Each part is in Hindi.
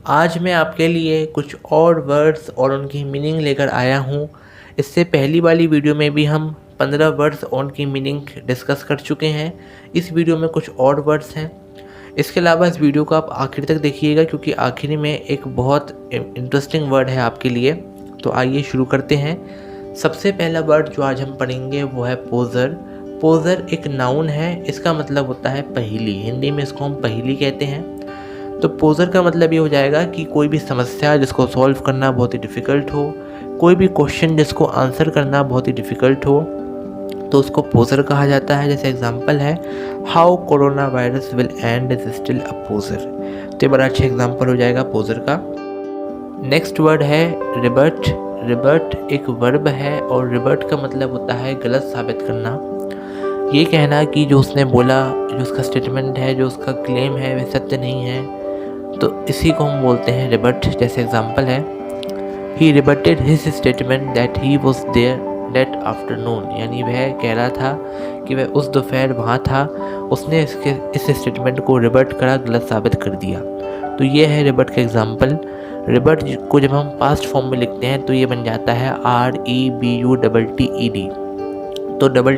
आज मैं आपके लिए कुछ और वर्ड्स और उनकी मीनिंग लेकर आया हूँ। इससे पहली वाली वीडियो में भी हम 15 वर्ड्स और उनकी मीनिंग डिस्कस कर चुके हैं। इस वीडियो में कुछ और वर्ड्स हैं। इसके अलावा इस वीडियो को आप आखिर तक देखिएगा क्योंकि आखिर में एक बहुत इंटरेस्टिंग वर्ड है आपके लिए। तो आइए शुरू करते हैं। सबसे पहला वर्ड जो आज हम पढ़ेंगे वो है पोज़र। पोज़र एक नाउन है, इसका मतलब होता है पहेली। हिंदी में इसको हम पहेली कहते हैं। तो पोज़र का मतलब ये हो जाएगा कि कोई भी समस्या जिसको सॉल्व करना बहुत ही डिफ़िकल्ट हो, कोई भी क्वेश्चन जिसको आंसर करना बहुत ही डिफ़िकल्ट हो, तो उसको पोज़र कहा जाता है। जैसे एग्जांपल है how corona virus will end is still a poser. तो ये बड़ा अच्छा एग्जांपल हो जाएगा पोज़र का। नेक्स्ट वर्ड है रिबर्ट। रिबर्ट एक वर्ब है और रिबर्ट का मतलब होता है गलत साबित करना। ये कहना कि जो उसने बोला, जो उसका स्टेटमेंट है, जो उसका क्लेम है वह सत्य नहीं है, तो इसी को हम बोलते हैं रिबर्ट। जैसे एग्जांपल है he rebutted his statement that he was there that afternoon. यानी वह कह रहा था कि वह उस दोपहर वहाँ था, उसने इस स्टेटमेंट को रिबर्ट करा, गलत साबित कर दिया। तो ये है रिबर्ट का एग्जांपल। रिबर्ट को जब हम पास्ट फॉर्म में लिखते हैं तो ये बन जाता है REBUTTED। तो डबल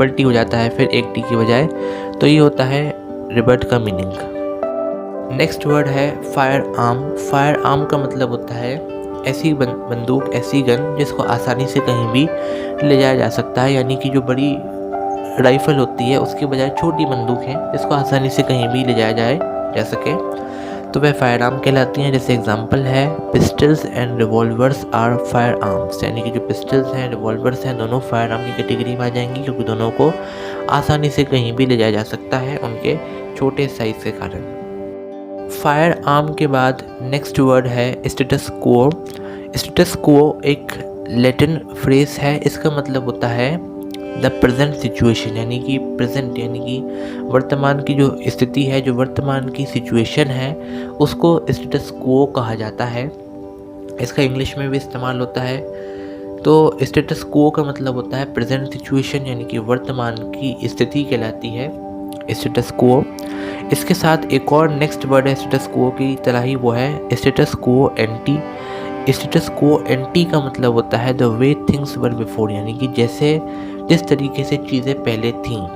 टी हो जाता है फिर एक टी की बजाय। तो ये होता है रिबर्ट का मीनिंग। नेक्स्ट वर्ड है फायर आर्म। फायर आर्म का मतलब होता है ऐसी बंदूक, ऐसी गन जिसको आसानी से कहीं भी ले जाया जा सकता है। यानी कि जो बड़ी राइफल होती है उसके बजाय छोटी बंदूक है जिसको आसानी से कहीं भी ले जाया जा सके, तो वह फायर आर्म कहलाती हैं। जैसे एग्जांपल है pistols and revolvers are firearms. यानी कि जो पिस्टल्स हैं, रिवॉल्वर्स हैं, दोनों फायर आर्म की कैटेगरी में आ जाएंगी क्योंकि दोनों को आसानी से कहीं भी ले जाया जा सकता है उनके छोटे साइज के कारण। फायर आर्म के बाद नेक्स्ट वर्ड है स्टेटस क्वो। स्टेटस क्वो एक लैटिन फ्रेज है। इसका मतलब होता है द प्रेजेंट सिचुएशन। यानी कि प्रेजेंट यानी कि वर्तमान की जो स्थिति है, जो वर्तमान की सिचुएशन है, उसको स्टेटस क्वो कहा जाता है। इसका इंग्लिश में भी इस्तेमाल होता है। तो स्टेटस क्वो का मतलब होता है प्रेजेंट सिचुएशन, यानी कि वर्तमान की स्थिति कहलाती है स्टेटस क्वो। इसके साथ एक और नेक्स्ट वर्ड है स्टेटस क्वो की तरह ही, वो है स्टेटस क्वो एंटी। स्टेटस क्वो एंटी का मतलब होता है the way things were before. यानी कि जिस तरीके से चीज़ें पहले थीं।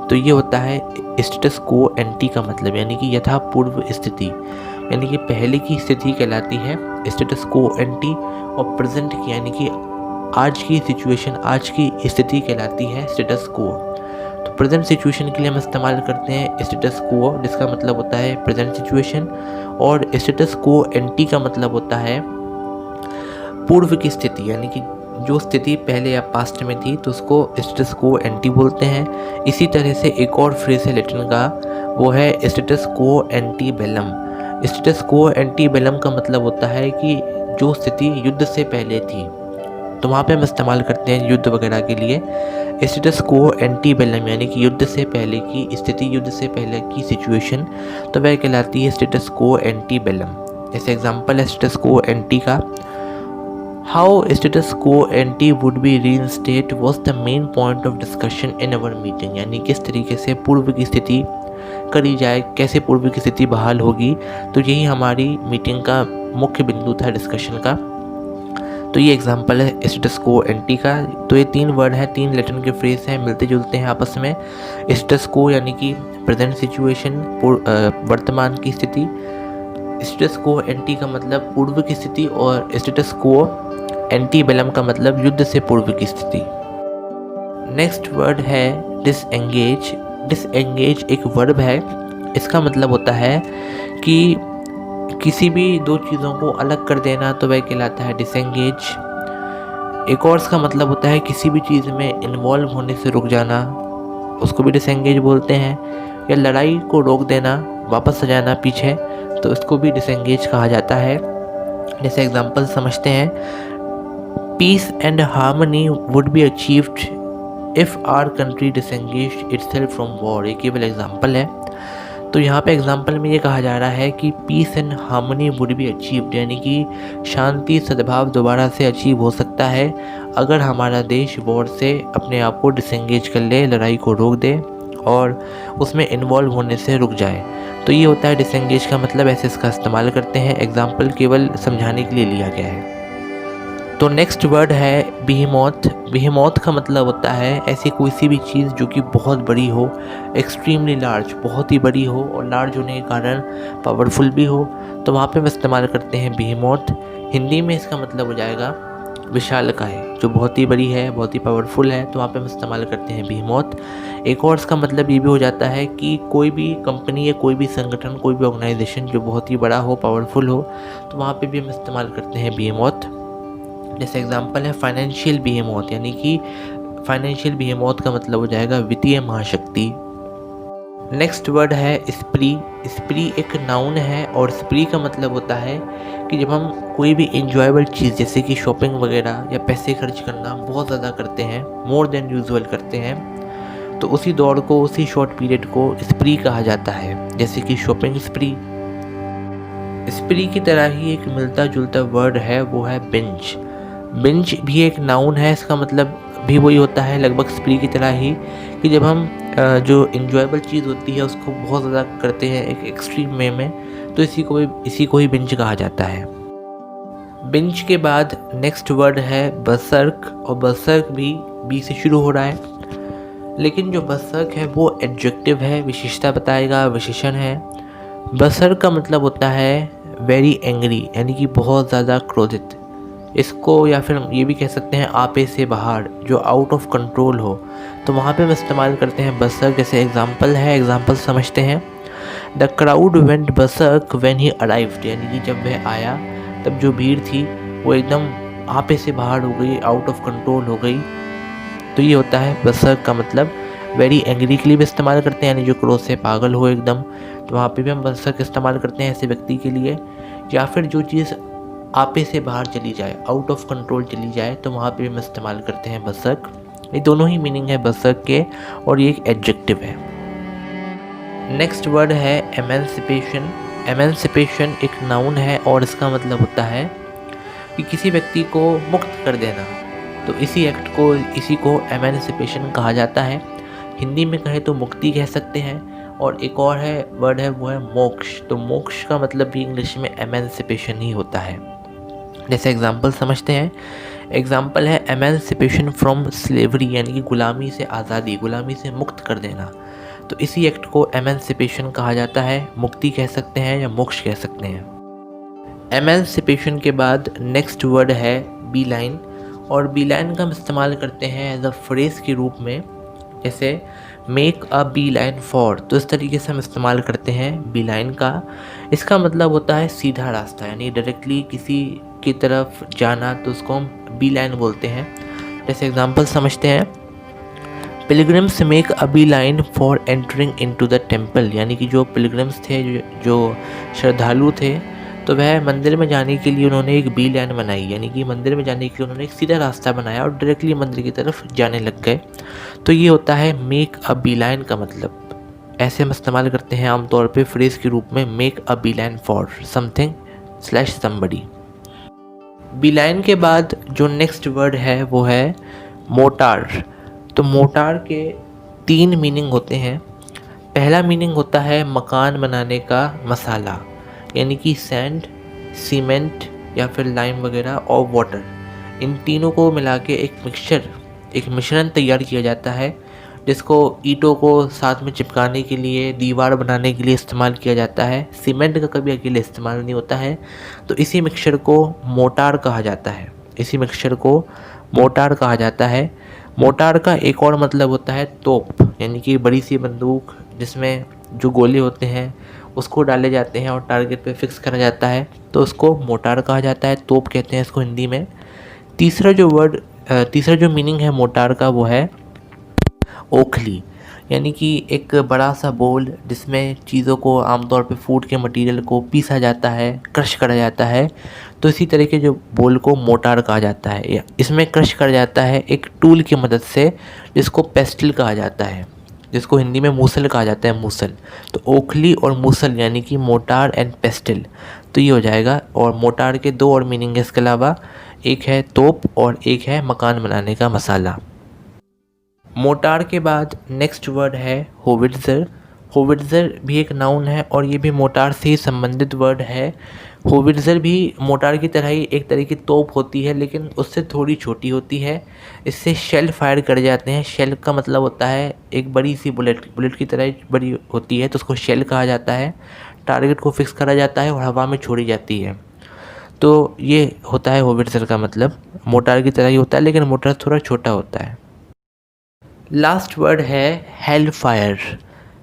तो ये होता है स्टेटस क्वो एंटी का मतलब, यानी कि यथा पूर्व स्थिति, यानी कि पहले की स्थिति कहलाती है स्टेटस क्वो एंटी। और प्रेजेंट की यानी कि आज की सिचुएशन, आज की स्थिति कहलाती है स्टेटस क्वो। तो प्रेजेंट सिचुएशन के लिए हम इस्तेमाल करते हैं स्टेटस क्वो, जिसका मतलब होता है प्रेजेंट सिचुएशन। और स्टेटस क्वो एंटी का मतलब होता है पूर्व की स्थिति, यानी कि जो स्थिति पहले या पास्ट में थी तो उसको स्टेटस क्वो एंटी बोलते हैं। इसी तरह से एक और फ्रेज है लैटिन का, वो है स्टेटस क्वो एंटी बेलम। स्टेटस क्वो एंटी बेलम का मतलब होता है कि जो स्थिति युद्ध से पहले थी, तो वहाँ पे हम इस्तेमाल करते हैं युद्ध वगैरह के लिए स्टेटस क्वो एंटी बेलम, यानी कि युद्ध से पहले की स्थिति, युद्ध से पहले की सिचुएशन, तो वह कहलाती है स्टेटस क्वो एंटी बेलम। जैसे एग्जाम्पल है स्टेटस क्वो एंटी का how status quo anti would be reinstate was the main point of discussion in our meeting. यानी किस तरीके से पूर्व की स्थिति करी जाए, कैसे पूर्व की स्थिति बहाल होगी, तो यही हमारी मीटिंग का मुख्य बिंदु था डिस्कशन का। तो ये एग्जांपल है स्टेटस क्वो एंटी का। तो ये 3 वर्ड हैं, 3 लैटिन के फ्रेज हैं, मिलते जुलते हैं आपस में। स्टेटस क्वो यानी कि प्रेजेंट सिचुएशन, वर्तमान की स्थिति। स्टेटस क्वो एंटी का मतलब पूर्व की स्थिति, और स्टेटस क्वो एंटी बेलम का मतलब युद्ध से पूर्व की स्थिति। नेक्स्ट वर्ड है डिसएंगेज। डिसएंगेज एक वर्ब है। इसका मतलब होता है कि किसी भी दो चीज़ों को अलग कर देना, तो वह कहलाता है डिसएंगेज। एक और इसका मतलब होता है किसी भी चीज़ में इन्वॉल्व होने से रुक जाना, उसको भी डिसएंगेज बोलते हैं। या लड़ाई को रोक देना, वापस आ जाना पीछे, तो इसको भी डिसएंगेज कहा जाता है। जैसे एग्जांपल समझते हैं peace and harmony would be achieved if our country disengaged itself from war. ये केवल एग्जांपल है। तो यहाँ पे एग्जांपल में ये कहा जा रहा है कि peace and harmony would be achieved, यानी कि शांति सद्भाव दोबारा से अचीव हो सकता है अगर हमारा देश वॉर से अपने आप को डिसएंगेज कर ले, लड़ाई को रोक दे और उसमें इन्वॉल्व होने से रुक जाए। तो ये होता है डिसएंगेज का मतलब, ऐसे इसका इस्तेमाल करते हैं। एग्जाम्पल केवल समझाने के लिए लिया गया है। तो नेक्स्ट वर्ड है बीहेमोथ। बीहेमोथ का मतलब होता है ऐसी कोई सी भी चीज़ जो कि बहुत बड़ी हो, एक्सट्रीमली लार्ज, बहुत ही बड़ी हो और लार्ज होने के कारण पावरफुल भी हो, तो वहाँ पे हम इस्तेमाल करते हैं बीहेमोथ। हिंदी में इसका मतलब हो जाएगा विशालकाय, जो बहुत ही बड़ी है, बहुत ही पावरफुल है, तो वहाँ पे हम इस्तेमाल करते हैं बीहेमोथ। एक और इसका मतलब ये भी हो जाता है कि कोई भी कंपनी या कोई भी संगठन, कोई भी ऑर्गेनाइजेशन जो बहुत ही बड़ा हो, पावरफुल हो, तो वहाँ पे भी हम इस्तेमाल करते हैं बीहेमोथ। जैसे एग्जांपल है फाइनेंशियल बीहेमोथ, यानी कि फाइनेंशियल बीहेमोथ का मतलब हो जाएगा वित्तीय महाशक्ति। नेक्स्ट वर्ड है स्प्री। स्प्री एक नाउन है और स्प्री का मतलब होता है कि जब हम कोई भी इंजॉयबल चीज़ जैसे कि शॉपिंग वगैरह या पैसे खर्च करना बहुत ज़्यादा करते हैं, मोर देन यूजुअल करते हैं, तो उसी दौड़ को, उसी शॉर्ट पीरियड को स्प्री कहा जाता है, जैसे कि शॉपिंग स्प्री। स्प्री की तरह ही एक मिलता जुलता वर्ड है, वो है बिंज। बिंज भी एक नाउन है, इसका मतलब भी वही होता है लगभग स्प्री की तरह ही, कि जब हम जो इंजॉयबल चीज़ होती है उसको बहुत ज़्यादा करते हैं एक एक्सट्रीम वे में, तो इसी को ही बिंज कहा जाता है। बिंज के बाद नेक्स्ट वर्ड है बर्सर्क, और बर्सर्क भी बी से शुरू हो रहा है, लेकिन जो बर्सर्क है वो एडजेक्टिव है, विशेषता बताएगा, विशेषण है। बर्सर्क का मतलब होता है वेरी एंग्री, यानी कि बहुत ज़्यादा क्रोधित। इसको या फिर ये भी कह सकते हैं आपे से बाहर, जो आउट ऑफ कंट्रोल हो, तो वहाँ पे हम इस्तेमाल करते हैं बर्सर्क। जैसे एग्जांपल है, एग्जांपल समझते हैं। The crowd went berserk when he arrived, यानी कि जब वह आया तब जो भीड़ थी वो एकदम आपे से बाहर हो गई, आउट ऑफ कंट्रोल हो गई। तो ये होता है बर्सर्क का मतलब। वेरी एंग्री के लिए भी इस्तेमाल करते हैं, यानी जो क्रोध से पागल हो एकदम, तो वहाँ पे भी हम बर्सर्क इस्तेमाल करते हैं ऐसे व्यक्ति के लिए। या फिर जो चीज़ आपे से बाहर चली जाए, आउट ऑफ कंट्रोल चली जाए, तो वहाँ पे भी हम इस्तेमाल करते हैं बर्सर्क। ये दोनों ही मीनिंग है बर्सर्क के, और ये एक एडजेक्टिव है। नेक्स्ट वर्ड है एमेंसिपेशन। एमेंसिपेशन एक नाउन है और इसका मतलब होता है कि किसी व्यक्ति को मुक्त कर देना, तो इसी को एमेंसिपेशन कहा जाता है। हिंदी में कहें तो मुक्ति कह सकते हैं। और एक और है वर्ड है, वो है मोक्ष। तो मोक्ष का मतलब भी इंग्लिश में एमेंसिपेशन ही होता है। जैसे एग्जांपल समझते हैं। एग्जांपल है एमेंसिपेशन फ्रॉम स्लेवरी, यानी कि गुलामी से आज़ादी, गुलामी से मुक्त कर देना, तो इसी एक्ट को एमेंसिपेशन कहा जाता है। मुक्ति कह सकते हैं या मोक्ष कह सकते हैं। एमेंसिपेशन के बाद नेक्स्ट वर्ड है बी लाइन, और बी लाइन का हम इस्तेमाल करते हैं एज अ फ्रेज के रूप में। जैसे make a beeline for, तो इस तरीके से हम इस्तेमाल करते हैं बी लाइन का। इसका मतलब होता है सीधा रास्ता, यानी डायरेक्टली किसी की तरफ जाना, तो उसको हम बी लाइन बोलते हैं। जैसे एग्जांपल समझते हैं। Pilgrims make a beeline for entering into the temple, यानी कि जो पिलग्रिम्स थे, जो श्रद्धालु थे, तो वह मंदिर में जाने के लिए उन्होंने एक बी लाइन बनाई, यानी कि मंदिर में जाने के लिए उन्होंने एक सीधा रास्ता बनाया और डायरेक्टली मंदिर की तरफ जाने लग गए। तो ये होता है मेक अ बी लाइन का मतलब। ऐसे हम इस्तेमाल करते हैं आमतौर पे फ्रेज के रूप में, make a beeline for something / somebody. Beeline के बाद जो नेक्स्ट वर्ड है वो है मोटार। तो मोटार के 3 मीनिंग होते हैं। पहला मीनिंग होता है मकान बनाने का मसाला, यानी कि सैंड, सीमेंट या फिर लाइम वगैरह और वाटर, इन तीनों को मिला के एक मिश्रण तैयार किया जाता है, जिसको ईंटों को साथ में चिपकाने के लिए, दीवार बनाने के लिए इस्तेमाल किया जाता है। सीमेंट का कभी अकेले इस्तेमाल नहीं होता है, तो इसी मिक्सचर को मोटार कहा जाता है। मोटार का एक और मतलब होता है तोप, यानी कि बड़ी सी बंदूक जिसमें जो गोले होते हैं उसको डाले जाते हैं और टारगेट पे फिक्स करा जाता है, तो उसको मोटार कहा जाता है, तोप कहते हैं इसको हिंदी में। तीसरा जो मीनिंग है मोटार का वो है ओखली, यानी कि एक बड़ा सा बोल जिसमें चीज़ों को, आमतौर पे फूड के मटेरियल को पीसा जाता है, क्रश करा जाता है, तो इसी तरह के जो बोल को मोटार कहा जाता है। इसमें क्रश करा जाता है एक टूल की मदद से, जिसको पेस्टल कहा जाता है, जिसको हिंदी में मूसल कहा जाता है, मूसल। तो ओखली और मूसल यानी कि मोटार एंड पेस्टल, तो ये हो जाएगा। और मोटार के 2 और मीनिंग है इसके अलावा, एक है तोप और एक है मकान बनाने का मसाला। मोटार के बाद नेक्स्ट वर्ड है होविट्ज़र। होविट्ज़र भी एक नाउन है और ये भी मोटार से ही संबंधित वर्ड है। होविट्ज़र भी मोटार की तरह ही एक तरह की तोप होती है, लेकिन उससे थोड़ी छोटी होती है। इससे शेल फायर कर जाते हैं। शेल का मतलब होता है एक बड़ी सी बुलेट की तरह बड़ी होती है, तो उसको शेल कहा जाता है। टारगेट को फिक्स करा जाता है और हवा में छोड़ी जाती है। तो ये होता है होविट्ज़र का मतलब। मोटार की तरह ही होता है, लेकिन मोटार थोड़ा छोटा होता है। लास्ट वर्ड है हेल फायर।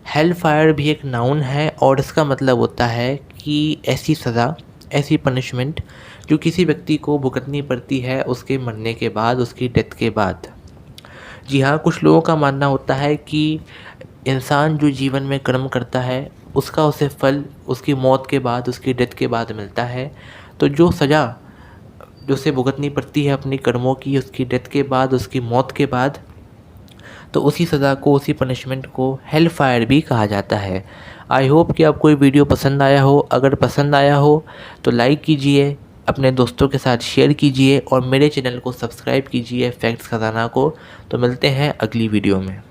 हेल फायर भी एक नाउन है और इसका मतलब होता है कि ऐसी सज़ा, ऐसी पनिशमेंट जो किसी व्यक्ति को भुगतनी पड़ती है उसके मरने के बाद, उसकी डेथ के बाद। जी हाँ, कुछ लोगों का मानना होता है कि इंसान जो जीवन में कर्म करता है उसका उसे फल उसकी मौत के बाद, उसकी डेथ के बाद मिलता है। तो जो सज़ा जो उसे भुगतनी पड़ती है अपनी कर्मों की, उसकी डेथ के बाद, उसकी मौत के बाद, तो उसी सज़ा को, उसी पनिशमेंट को हेल फायर भी कहा जाता है। आई होप कि आपको ये वीडियो पसंद आया हो। अगर पसंद आया हो तो लाइक कीजिए, अपने दोस्तों के साथ शेयर कीजिए और मेरे चैनल को सब्सक्राइब कीजिए फैक्ट्स खजाना को। तो मिलते हैं अगली वीडियो में।